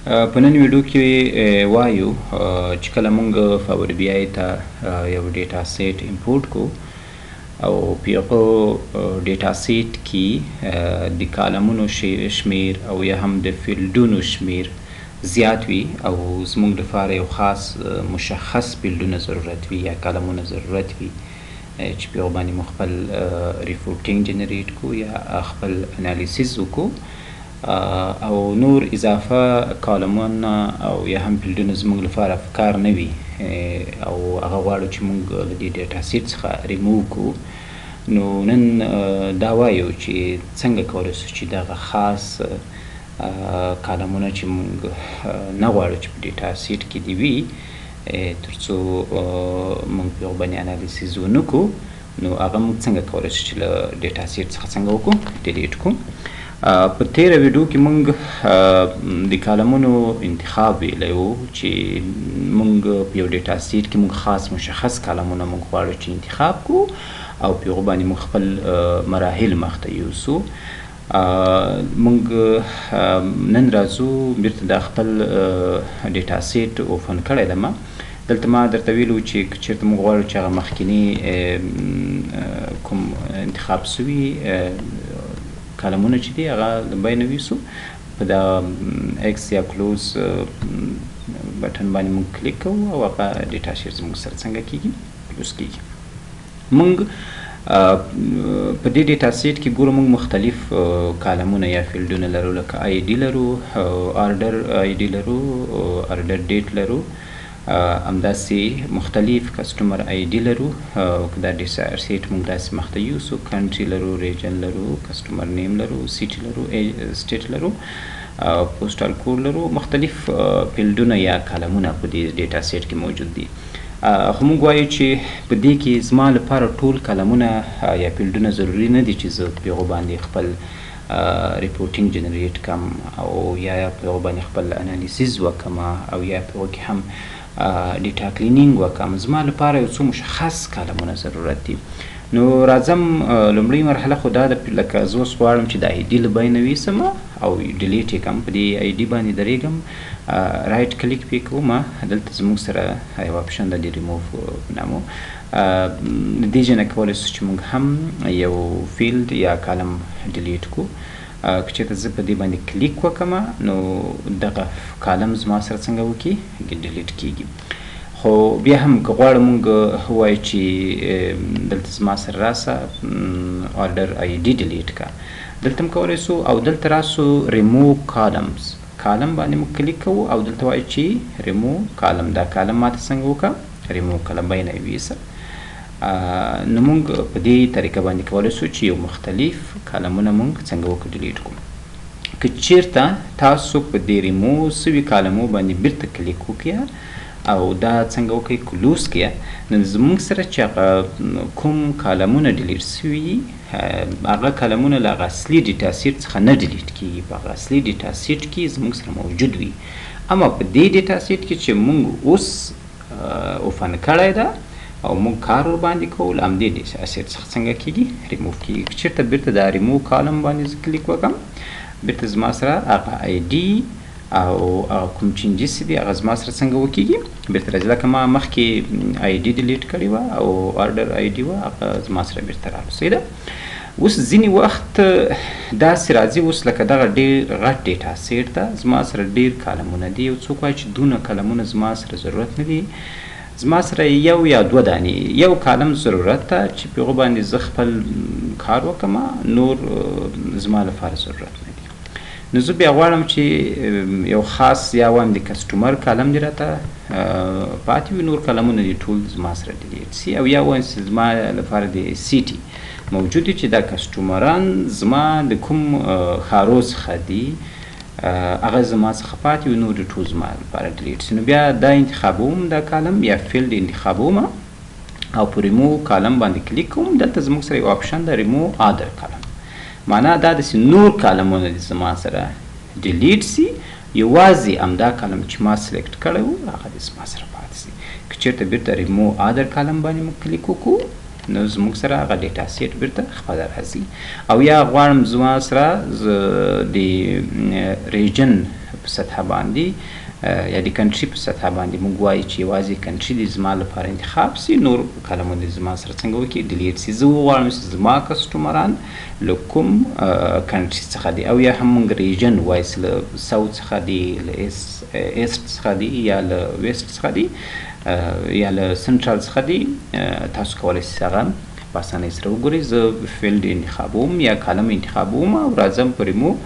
په نن ویډیو کې وایو چې کله موږ پاور بی آی ته یو ډیټا سیټ امپورټ کو او په هغه ډیټا سیټ کې د کالمونو شمیر او یا هم د فیلډونو شمیر زیات وي او زموږ لپاره یو خاص مشخص فیلډونه ضرورت وي یا کالمونه ضرورت وي چې په هغه باندې مو خپل ریپورټینګ جنریټ کو یا خپل انالیسیز وکړو او نور اضافه کالمونه او یا هم فیلډونه زموږ لپاره په کار نه وي او هغه غواړو چې موږ له دې ډیټا سیټ څخه ریموو کړو نو نن دا وایو چې څنګه کولی شو چې دغه خاص کالمونه چې موږ نه غواړو چې په ډیټا سیټ کې دي وي تر څو موږ په هغه باندې انالیسیز ونه کړو نو هغه موږ څنګه کولی شو چې له ډیټا سیټ څخه څنګه وکړو ډیلیټ کړو په تیره ویډیو کې موږ د کالمونو انتخاب ویلی و چې موږ په یو ډیټا سیټ کې موږ خاص مشخص کالمونه موږ غواړو چې انتخاب کړو او په هغو باندې موږ خپل مراحل مخته یوسو موږ نن راځو بیرته دا خپل ډیټا سیټ اوپن کړی ده ما دلته ما درته ویلو چې که چېرته موږ غواړو چې هغه مخکیني کوم انتخاب سوي کالمونه چې دي هغه لومبی نویسو په دا ایکس یا کلوز بټن باندې موږ کلیک کوو او هغه ډیټا سیټ زموږ سره څنګه کیږي کلوز کیږي موږ په دې ډیټا سیټ کې ګورو موږ مختلف کالمونه یا فیلډونه لرو لکه آی ډي لرو آرډر آی ډي لرو آرډر ډیټ لرو همداسې مختلف کسټمر آی ډي لرو که دا ډیټا سیټ موږ داسې مخته یوسو کنټري لرو ریجن لرو کسټمر نیم لرو سیټي لرو سټیټ لرو پوسټال کوډ لرو مختلف فیلډونه یا کالمونه په دې ډیټا سیټ کې موجود دي خو موږ وایو چې په دې کې زما لپاره ټول کالمونه یا فیلډونه ضروري نه دي چې زه په هغو باندې خپل ریپورټینګ جنریټ کم او یا په هغو باندې خپل انالیسیز وکم او یا په هغو کې هم ډیټا کلینینګ وکم زما لپاره یو څو مشخص کالمونه ضرورت دي نو راځم لومړۍ مرحله خو دا ده لکه زه اوس غواړم چې د آی ډي له بی نویسم او ډیلیټ یې کړم په دې آی ډي باندې درېږم رایټ کلیک پې کوم دلته زموږ سره یو اپشن ده د ریموف نامو د دې ځای نه کولی شو چې موږ هم یو فیلډ یا کالم ډیلیټ کړو که چېرته زه په دې باندې کلیک وکړم نو دغه کالم زما سره څنګه وکړي ډیلیټ کیږي خو بیا هم که غواړم موږ ووایو چې دلته زما سره راسه آرډر آی ډي ډیلیټ کړه دلته هم کولی شو او دلته راسو ریموو کالمز کالم باندې موږ کلیک کوو او دلته وایو چې ریموو کالم دا کالم ماته څنګه وکړه ریموو کالم بی نه ویسه نو موږ په دې طریقه باندې کولی شو چې یو مختلف کالمونه موږ څنګه وکړو ډیلیټ کړو که چېرته تاسو په دې ریموو سوي کالمو باندې بیرته کلیک وکړئ او دا څنګه وکړئ کلوز کړئ نو زموږ سره چې هغه کوم کالمونه ډیلیټ سوي هغه کالمونه له هغه اصلي ډیټا سیټ څخه نه ډیلیټ کېږي په هغه اصلي ډیټا سیټ کې زموږ سره موجود وي اما په دې ډیټا سیټ کې چې موږ اوس اوپن کړی ده او موږ کار ورباندې کوو له همدې ډیټا سیټ څخه څنګه کېږي ریموف کېږي که چېرته بیرته دا ریموو کالم باندې زه کلیک وکړم بیرته زما سره هغه آی ډي او کوم چینجز دي هغه زما سره څنګه وکېږي بیرته راځي لکه ما مخکې آی ډي ډیلیټ کړې وه او آرډر آی ډي وه هغه زما سره بیرته راغله صحیح ده اوس ځینې وخت داسې راځي اوس لکه دغه ډېر غټ ډیټا سیټ ده زما سره ډېر کالمونه دي یو څوک وایي چې دونه کالمونه زما سره ضرورت نه دي زما سره یو یا دوه دانې یو کالم ضرورت ده چې په هغو باندې زه خپل کار وکړم نور زما لپاره ضرورت نه دي نو زه بیا غواړم چې یو خاص یا وایم د کسټمر کالم دې راته پاتې وي نور کالمونه دي ټول زما سره ډیلیټ سي او یا وایم چې زما لپاره د سیټي موجود دي چې دا کسټمران زما د کوم ښارو څخه دي هغه زما څخه پاتې وي نور ټول زما لپاره ډیلیټ سي نو بیا دا انتخابوم دا کالم یا فیلډ انتخابوم او په ریموو کالم باندې کلیک کوم دلته زموږ سره یو اپشن ده ریموو ادر کالم معنا دا داسې نور کالمونه دي زما سره ډیلیټ سي یوازې همدا کالم چې ما سلیکټ کړی و هغه دې زما سره پاتې سي که چېرته بیرته ریموو ادر کالم باندې موږ کلیک وکړو نو زموږ سره هغه ډیټا سیټ بیرته خپل راځي. او یا غواړم زما سره د ریجن په سطح باندې یا د کنټري په سطح باندې موږ وایو چې یوازې کنټري د زما لپاره انتخاب سي، نور کلمونه زما سره څنګه وکړي ډیلیټ سي. زه وغواړم چې زما کسټمران له کوم کنټري څخه دي، او یا هم موږ ریجن وایو چې له ساوث څخه دي، له ایست څخه دي، یا له ویسټ څخه دي، یا له سنټرال څخه دي. تاسو کولی شئ هغه په اسانۍ سره وګورئ. زه فیلډ انتخابوم یا کالم انتخابوم او راځم په ریموو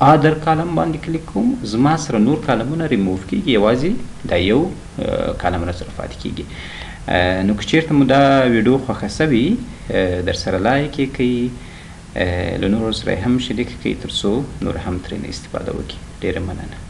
ادر کالم باندې کلیک کوم. زما سره نور کالمونه ریموو کیږي، یوازې دا یو کالم را سره پاتې کیږي. نو که چیرته مو دا ویډیو خوښه سوي در سره لایک یې کړئ، له نورو سره هم شریک کړئ تر څو نور هم ترېنه استفاده وکړي. ډېره مننه.